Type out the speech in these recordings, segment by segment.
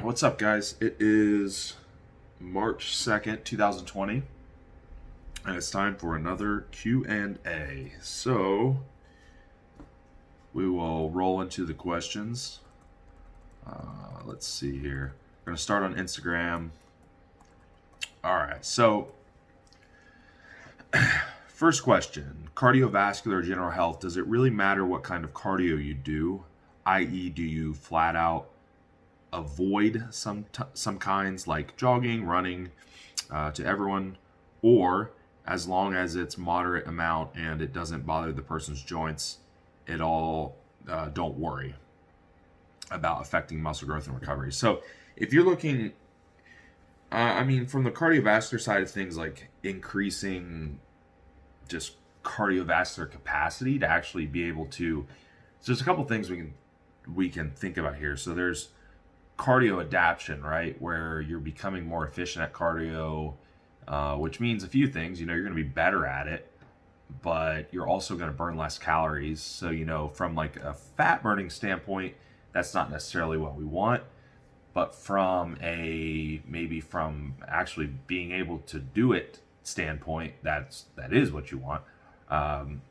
What's up, guys? It is March 2nd, 2020, and it's time for another Q&A. So, we will roll into the questions. Let's see here. We're going to start on Instagram. All right, so first question. Cardiovascular or general health, does it really matter what kind of cardio you do? I.e., do you flat out avoid some kinds like jogging, running, to everyone, or as long as it's moderate amount and it doesn't bother the person's joints at all, don't worry about affecting muscle growth and recovery. So if you're looking, from the cardiovascular side of things, like increasing just cardiovascular capacity to actually be able to, so there's a couple things we can think about here. So there's cardio adaptation, right, where you're becoming more efficient at cardio, which means a few things. You're going to be better at it, but you're also going to burn less calories. So from like a fat burning standpoint, that's not necessarily what we want, but from actually being able to do it standpoint, that is what you want,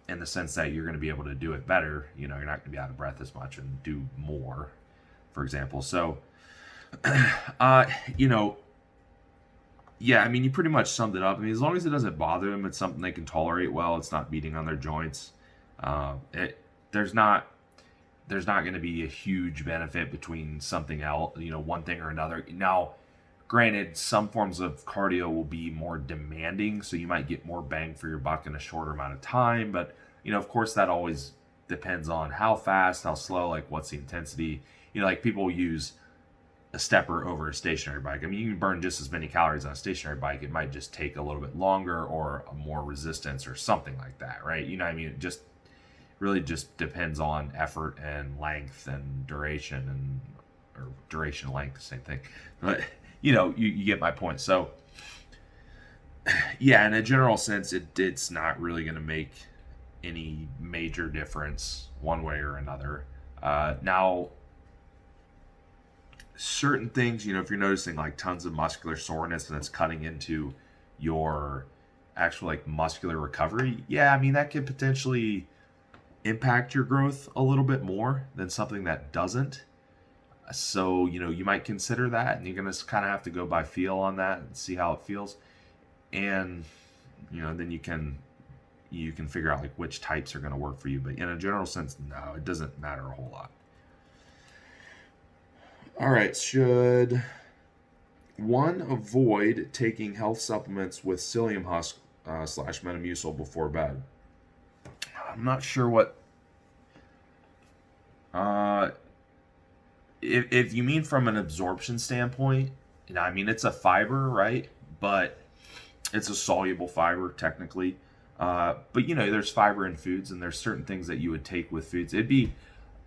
in the sense that you're going to be able to do it better. You're not going to be out of breath as much and do more, for example. So you pretty much summed it up. As long as it doesn't bother them, it's something they can tolerate well. It's not beating on their joints. There's not going to be a huge benefit between something else, one thing or another. Now, granted, some forms of cardio will be more demanding, so you might get more bang for your buck in a shorter amount of time. But, of course, that always depends on how fast, how slow, like what's the intensity. Like people use a stepper over a stationary bike. You can burn just as many calories on a stationary bike. It might just take a little bit longer or more resistance or something like that, right? It just really just depends on effort and length and duration or duration length, same thing. But, you get my point. So, yeah, in a general sense, it's not really going to make any major difference one way or another. Now, certain things, if you're noticing like tons of muscular soreness and it's cutting into your actual like muscular recovery, that could potentially impact your growth a little bit more than something that doesn't. So, you might consider that, and you're going to kind of have to go by feel on that and see how it feels. And, then you can figure out like which types are going to work for you. But in a general sense, no, it doesn't matter a whole lot. All right, should one avoid taking health supplements with psyllium husk / Metamucil before bed? I'm not sure what. If you mean from an absorption standpoint, it's a fiber, right? But it's a soluble fiber technically. But there's fiber in foods, and there's certain things that you would take with foods.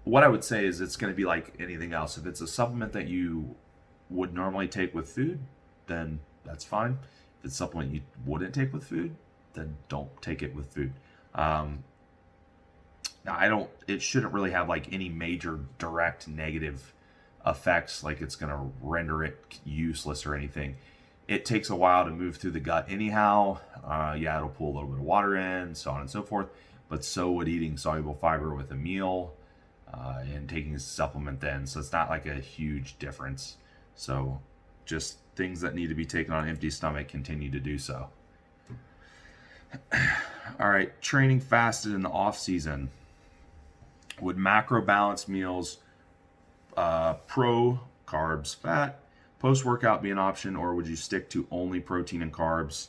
What I would say is it's going to be like anything else. If it's a supplement that you would normally take with food, then that's fine. If it's a supplement you wouldn't take with food, then don't take it with food. It shouldn't really have like any major direct negative effects, like it's going to render it useless or anything. It takes a while to move through the gut anyhow. It'll pull a little bit of water in, so on and so forth. But so would eating soluble fiber with a meal, and taking a supplement then. So it's not like a huge difference. So just things that need to be taken on an empty stomach, continue to do so. All right, training fasted in the off season. Would macro balanced meals, pro carbs, fat, post-workout be an option, or would you stick to only protein and carbs?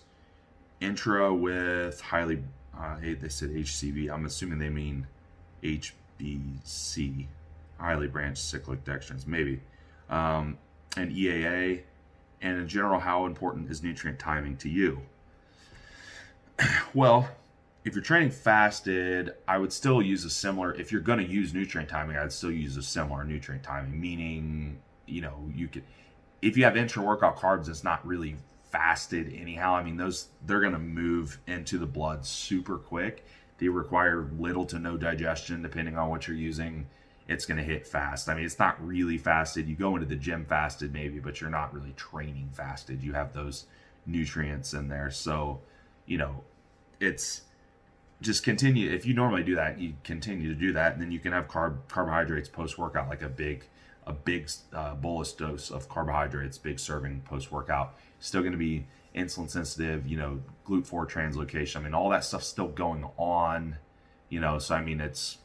Intra with highly, they said HCB. I'm assuming they mean HBC, highly branched cyclic dextrins, maybe. And EAA. And in general, how important is nutrient timing to you? Well, if you're training fasted, I would still use a similar, if you're going to use nutrient timing, I'd still use a similar nutrient timing, meaning, you could, if you have intra-workout carbs, it's not really fasted anyhow. They're going to move into the blood super quick. They require little to no digestion, depending on what you're using. it's going to hit fast. I mean, it's not really fasted. You go into the gym fasted maybe, but you're not really training fasted. You have those nutrients in there. So, it's just continue. If you normally do that, you continue to do that, and then you can have carbohydrates post workout, like a big bolus dose of carbohydrates, big serving post workout. Still going to be insulin sensitive, GLUT4 translocation. I mean, all that stuff's still going on, So I mean, it's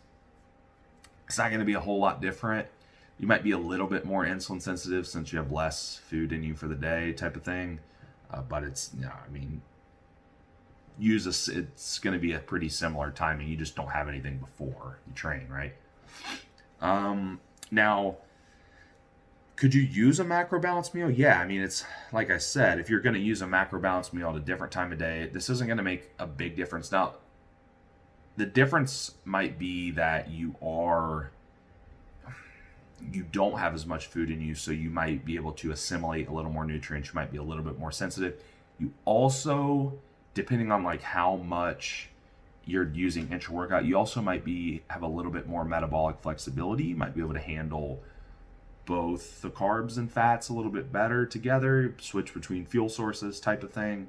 not going to be a whole lot different. You might be a little bit more insulin sensitive since you have less food in you for the day, type of thing. But it's, it's going to be a pretty similar timing. You just don't have anything before you train, right? Now, could you use a macro balanced meal? Yeah, I mean, it's like I said, if you're going to use a macro balanced meal at a different time of day, this isn't going to make a big difference. Now, the difference might be that you don't have as much food in you, so you might be able to assimilate a little more nutrients. You might be a little bit more sensitive. You also, depending on like how much you're using intra-workout, you also might have a little bit more metabolic flexibility. You might be able to handle both the carbs and fats a little bit better together, switch between fuel sources type of thing.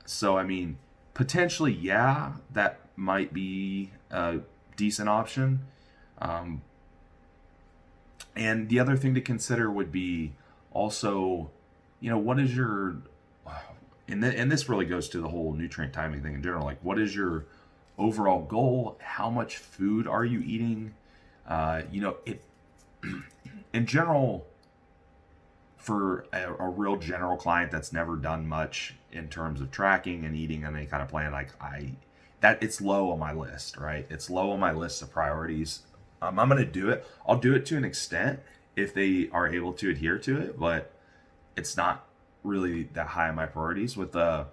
So, I mean, potentially, yeah, that might be a decent option. And the other thing to consider would be also, what is your, and this really goes to the whole nutrient timing thing in general, like what is your overall goal? How much food are you eating? In general, for a real general client that's never done much in terms of tracking and eating on any kind of plan, it's low on my list, right? It's low on my list of priorities. I'm going to do it. I'll do it to an extent if they are able to adhere to it, but it's not really that high on my priorities. With a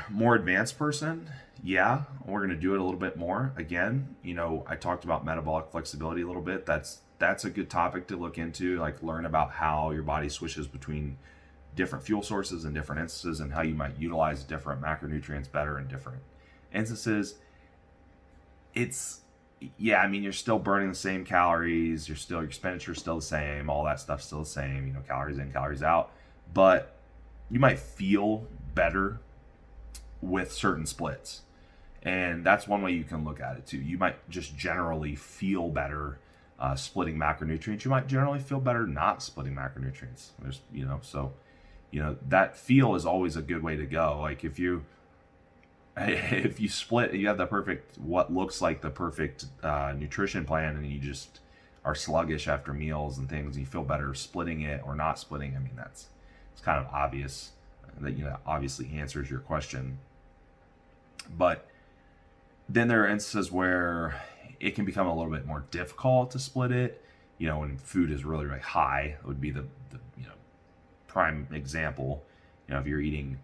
more advanced person, yeah, we're going to do it a little bit more. Again, I talked about metabolic flexibility a little bit. That's a good topic to look into, like learn about how your body switches between different fuel sources and different instances, and how you might utilize different macronutrients better in different instances. You're still burning the same calories. Your expenditure is still the same. All that stuff's still the same. Calories in, calories out. But you might feel better with certain splits, and that's one way you can look at it too. You might just generally feel better splitting macronutrients. You might generally feel better not splitting macronutrients. That feel is always a good way to go. Like if you split, you have what looks like the perfect nutrition plan, and you just are sluggish after meals and things, and you feel better splitting it or not splitting. I mean, it's kind of obvious that obviously answers your question. But then there are instances where it can become a little bit more difficult to split it. When food is really, really high, it would be the prime example. If you're eating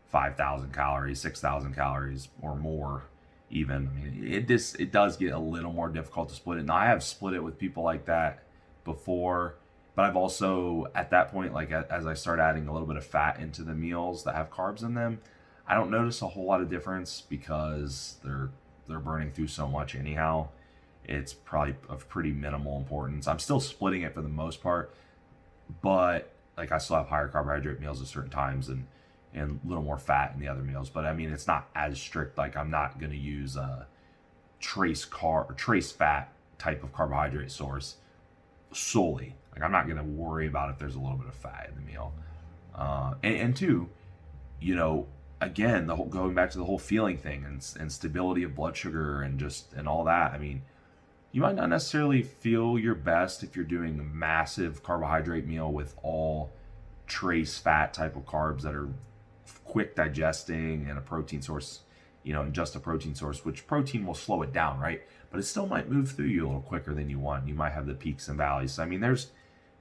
5,000 calories, 6,000 calories or more even, I mean, it does get a little more difficult to split it. Now, I have split it with people like that before, but I've also, at that point, like as I start adding a little bit of fat into the meals that have carbs in them, I don't notice a whole lot of difference because they're burning through so much anyhow. It's probably of pretty minimal importance. I'm still splitting it for the most part, but like I still have higher carbohydrate meals at certain times and a little more fat in the other meals. But I mean, it's not as strict. Like I'm not going to use a trace fat type of carbohydrate source solely. Like I'm not going to worry about if there's a little bit of fat in the meal. And two, again, going back to the whole feeling thing and stability of blood sugar and all that. I mean, you might not necessarily feel your best if you're doing a massive carbohydrate meal with all trace fat type of carbs that are quick digesting and a protein source, and just a protein source, which protein will slow it down, right? But it still might move through you a little quicker than you want. You might have the peaks and valleys. So, I mean, there's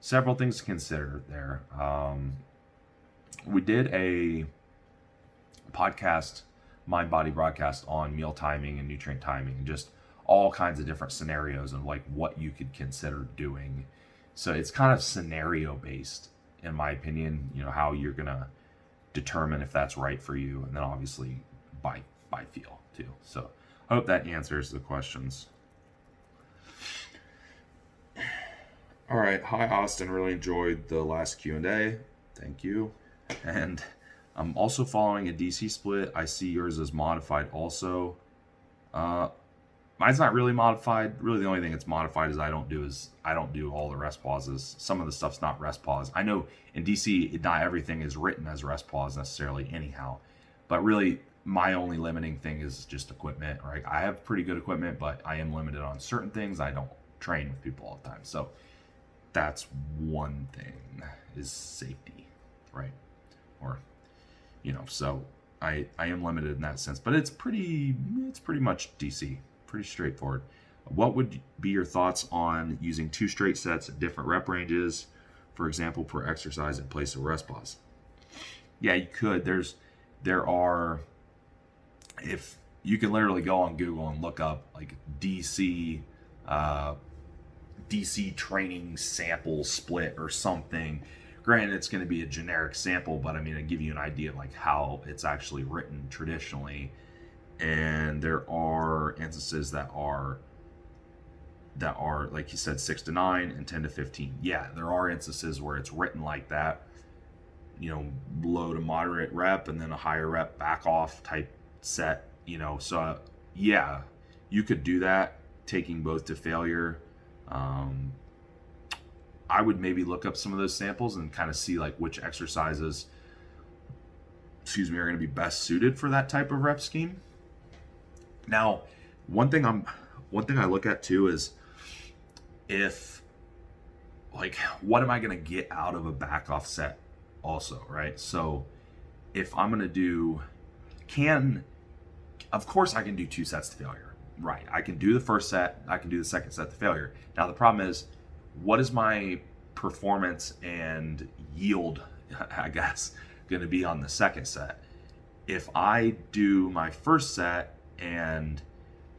several things to consider there. We did a podcast, Mind Body broadcast on meal timing and nutrient timing, and just all kinds of different scenarios of like what you could consider doing. So it's kind of scenario based, in my opinion, how you're gonna determine if that's right for you, and then obviously by feel too. So I hope that answers the questions. All right. Hi, Austin. Really enjoyed the last Q&A. Thank you. And I'm also following a DC split. I see yours is modified also. Uh, Mine's not really modified. Really, the only thing it's modified is I don't do all the rest pauses. Some of the stuff's not rest pause. I know in DC, not everything is written as rest pause necessarily, anyhow. But really, my only limiting thing is just equipment. Right? I have pretty good equipment, but I am limited on certain things. I don't train with people all the time, so that's one thing is safety, right? Or so I am limited in that sense, but it's pretty much DC, pretty straightforward. What would be your thoughts on using 2 straight sets at different rep ranges, for example, per exercise in place of rest pause? Yeah, you could. There are, if you can literally go on Google and look up like DC training sample split or something. Granted, it's going to be a generic sample, but I mean, it give you an idea of like how it's actually written traditionally. And there are instances that are like you said, 6 to 9 and 10 to 15. Yeah, there are instances where it's written like that. Low to moderate rep and then a higher rep back off type set. So yeah, you could do that, taking both to failure. I would maybe look up some of those samples and kind of see like which exercises, are going to be best suited for that type of rep scheme. Now, one thing I look at too is if like what am I going to get out of a back off set also, right? So if I'm going to of course I can do 2 sets to failure. Right. I can do the first set. I can do the second set to failure. Now, the problem is, what is my performance and yield, I guess, going to be on the second set? If I do my first set and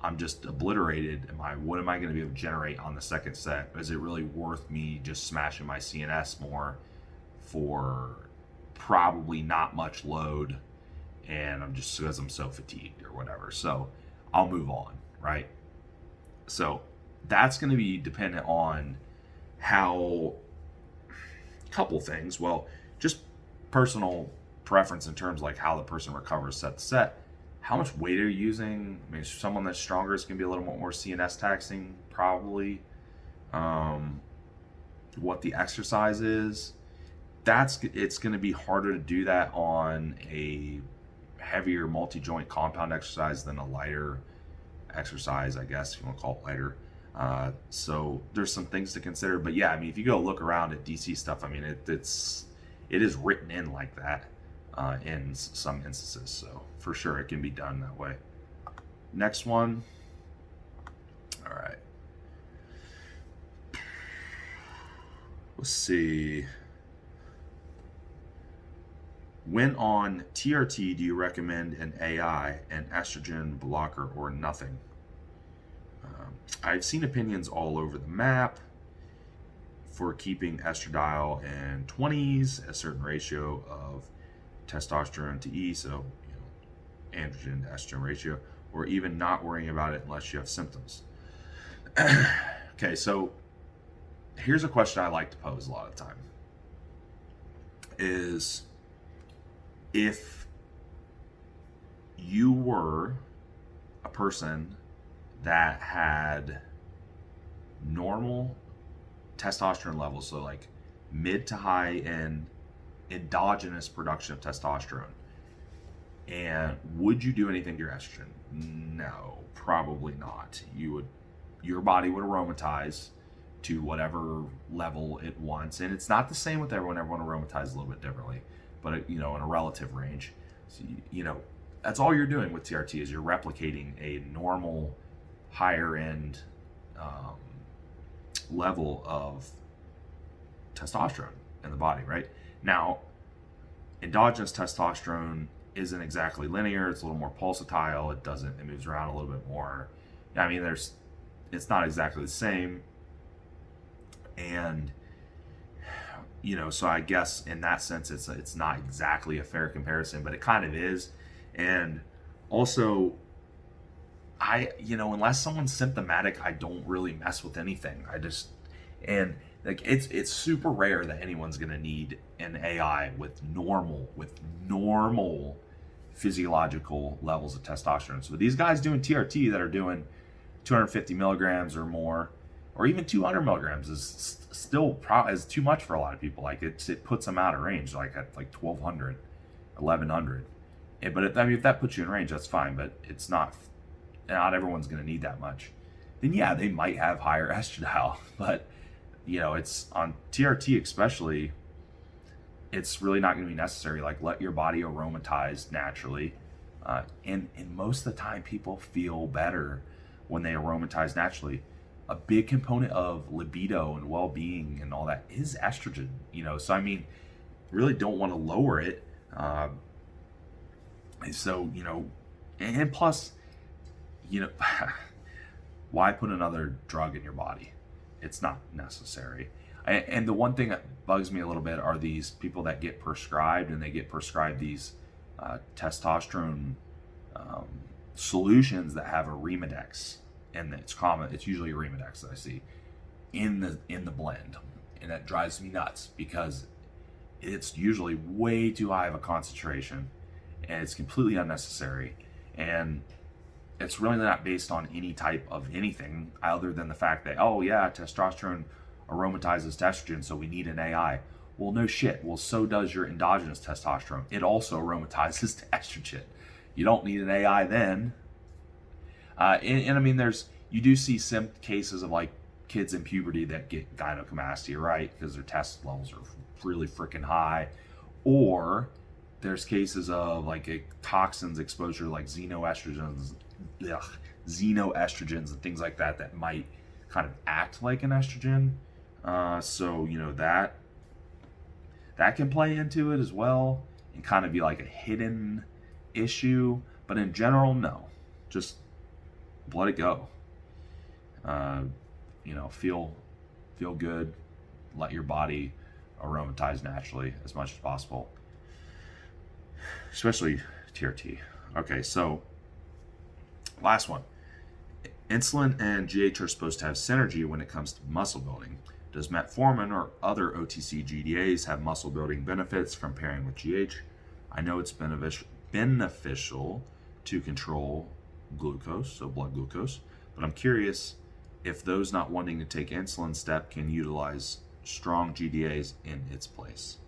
I'm just obliterated, what am I going to be able to generate on the second set? Is it really worth me just smashing my CNS more for probably not much load, and I'm just because I'm so fatigued or whatever? So I'll move on. Right? So that's going to be dependent on how, couple things. Well, just personal preference in terms of like how the person recovers set to set. How much weight are you using? I mean, someone that's stronger is going to be a little more CNS taxing, probably. What the exercise is, it's going to be harder to do that on a heavier multi-joint compound exercise than a lighter exercise, I guess, if you want to call it lighter. So there's some things to consider, but yeah, I mean, if you go look around at DC stuff, I mean, it is written in like that in some instances. So for sure, it can be done that way. Next one. All right. Let's see. When on TRT, do you recommend an AI, an estrogen blocker, or nothing? I've seen opinions all over the map for keeping estradiol in 20s, a certain ratio of testosterone to E, so androgen to estrogen ratio, or even not worrying about it unless you have symptoms. Okay, so here's a question I like to pose a lot of the time. Is if you were a person that had normal testosterone levels, so like mid to high end endogenous production of testosterone, and would you do anything to your estrogen? No, probably not. Your body would aromatize to whatever level it wants, and it's not the same with everyone. Everyone aromatizes a little bit differently, but in a relative range. So, that's all you're doing with TRT is you're replicating a normal higher end level of testosterone in the body, right? Now, endogenous testosterone isn't exactly linear. It's a little more pulsatile. It moves around a little bit more. I mean, it's not exactly the same. And, so I guess in that sense, it's not exactly a fair comparison, but it kind of is. And also, unless someone's symptomatic, I don't really mess with anything. And Like it's super rare that anyone's going to need an AI with normal physiological levels of testosterone. So these guys doing TRT that are doing 250 milligrams or more, or even 200 milligrams is still is too much for a lot of people. Like it puts them out of range, like at like 1200, 1100. But if that puts you in range, that's fine. But it's not everyone's going to need that much. Then yeah, they might have higher estradiol, but it's on TRT especially. It's really not going to be necessary. Like, let your body aromatize naturally, and most of the time, people feel better when they aromatize naturally. A big component of libido and well-being and all that is estrogen. So I mean, really don't want to lower it. So and plus, why put another drug in your body? It's not necessary. And the one thing that bugs me a little bit are these people that get prescribed, and they get prescribed these testosterone solutions that have a Remedex, and it's common. It's usually a Remedex that I see in the blend, and that drives me nuts because it's usually way too high of a concentration, and it's completely unnecessary, and it's really not based on any type of anything other than the fact that, oh yeah, testosterone aromatizes to estrogen, so we need an AI. Well, no shit. Well, so does your endogenous testosterone. It also aromatizes to estrogen. You don't need an AI then. And I mean, you do see some cases of like kids in puberty that get gynecomastia, right? Because their test levels are really freaking high. Or there's cases of like toxins exposure, like xenoestrogens and things like that might kind of act like an estrogen. So that can play into it as well and kind of be like a hidden issue. But in general, no. Just let it go. Feel good. Let your body aromatize naturally as much as possible. Especially TRT. Okay, so last one. Insulin and GH are supposed to have synergy when it comes to muscle building. Does metformin or other OTC GDAs have muscle building benefits from pairing with GH? I know it's beneficial to control glucose, so blood glucose, but I'm curious if those not wanting to take insulin step can utilize strong GDAs in its place.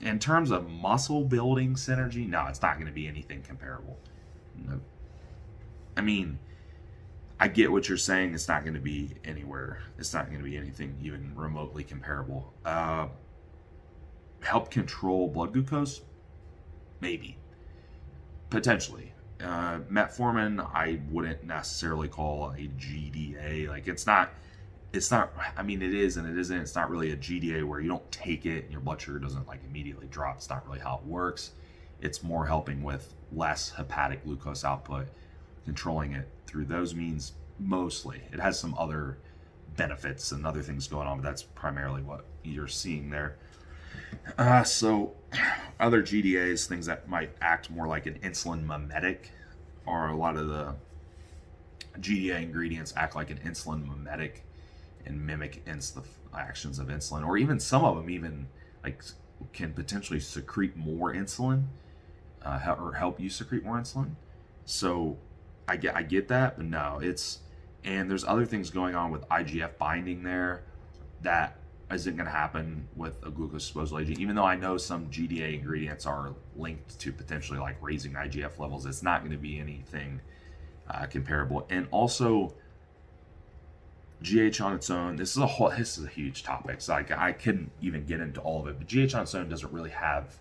In terms of muscle building synergy, no, it's not going to be anything comparable. No. I mean, I get what you're saying. It's not going to be anywhere. It's not going to be anything even remotely comparable. Help control blood glucose? Maybe. Potentially. Metformin, I wouldn't necessarily call a GDA. Like, it's not, I mean, it is and it isn't. It's not really a GDA where you don't take it and your blood sugar doesn't like immediately drop. It's not really how it works. It's more helping with less hepatic glucose output, controlling it through those means mostly. It has some other benefits and other things going on, but that's primarily what you're seeing there. So other GDAs, things that might act more like an insulin mimetic, or a lot of the GDA ingredients act like an insulin mimetic and mimic the actions of insulin, or even some of them even like can potentially secrete more insulin, or help you secrete more insulin. So I get that, but no, and there's other things going on with IGF binding there that isn't going to happen with a glucose disposal agent. Even though I know some GDA ingredients are linked to potentially like raising IGF levels, it's not going to be anything comparable. And also, GH on its own, this is a huge topic, so I couldn't even get into all of it. But GH on its own doesn't really have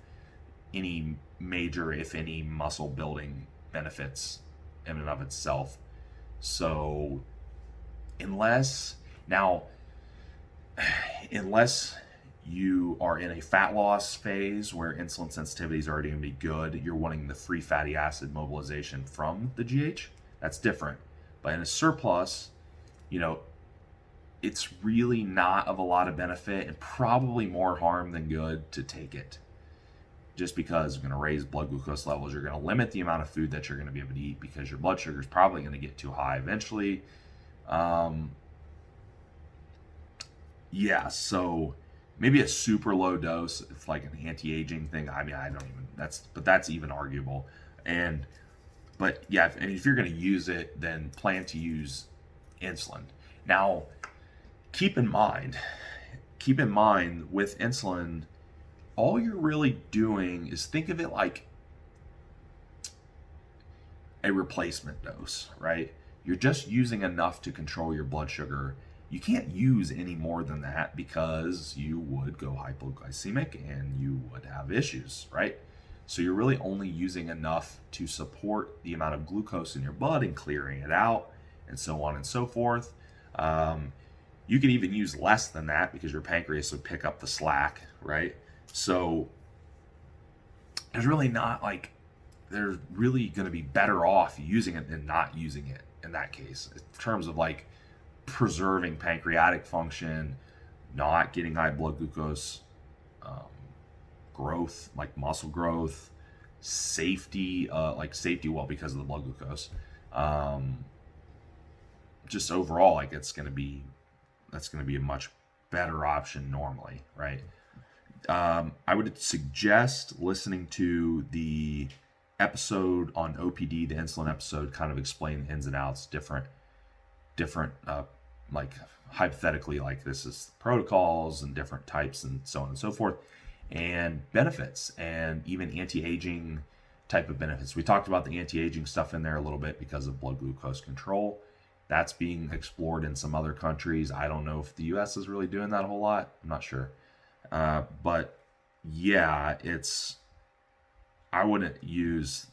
any major, if any, muscle building benefits in and of itself. So unless you are in a fat loss phase where insulin sensitivity is already going to be good, you're wanting the free fatty acid mobilization from the GH, that's different. But in a surplus, it's really not of a lot of benefit and probably more harm than good to take it. Just because you're going to raise blood glucose levels, you're going to limit the amount of food that you're going to be able to eat because your blood sugar is probably going to get too high eventually. Yeah, so maybe a super low dose, if like an anti-aging thing. I mean, I don't even that's even arguable. And but yeah, if you're going to use it, then plan to use insulin. Now, keep in mind, keep in mind with insulin, all you're really doing is think of it like a replacement dose, right? You're just using enough to control your blood sugar. You can't use any more than that because you would go hypoglycemic and you would have issues, right? So you're really only using enough to support the amount of glucose in your blood and clearing it out, and so on and so forth. You can even use less than that because your pancreas would pick up the slack, right? So there's really not like they're really going to be better off using it than not using it in that case, in terms of like preserving pancreatic function, not getting high blood glucose, um, growth, like muscle growth, safety, well, because of the blood glucose. Um, just overall, like that's going to be a much better option normally, right? I would suggest listening to the episode on OPD, the insulin episode, kind of explain the ins and outs, different like hypothetically, like this is protocols and different types and so on and so forth, and benefits, and even anti-aging type of benefits. We talked about the anti-aging stuff in there a little bit because of blood glucose control. That's being explored in some other countries. I don't know if the US is really doing that a whole lot. I'm not sure. But yeah, I wouldn't use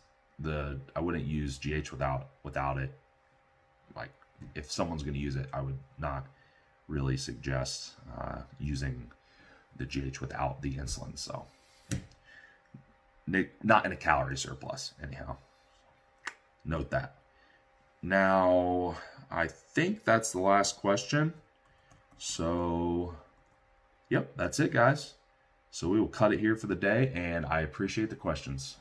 GH without it. Like if someone's going to use it, I would not really suggest using the GH without the insulin. So not in a calorie surplus anyhow. Note that. Now, I think that's the last question. So, yep, that's it, guys. So we will cut it here for the day, and I appreciate the questions.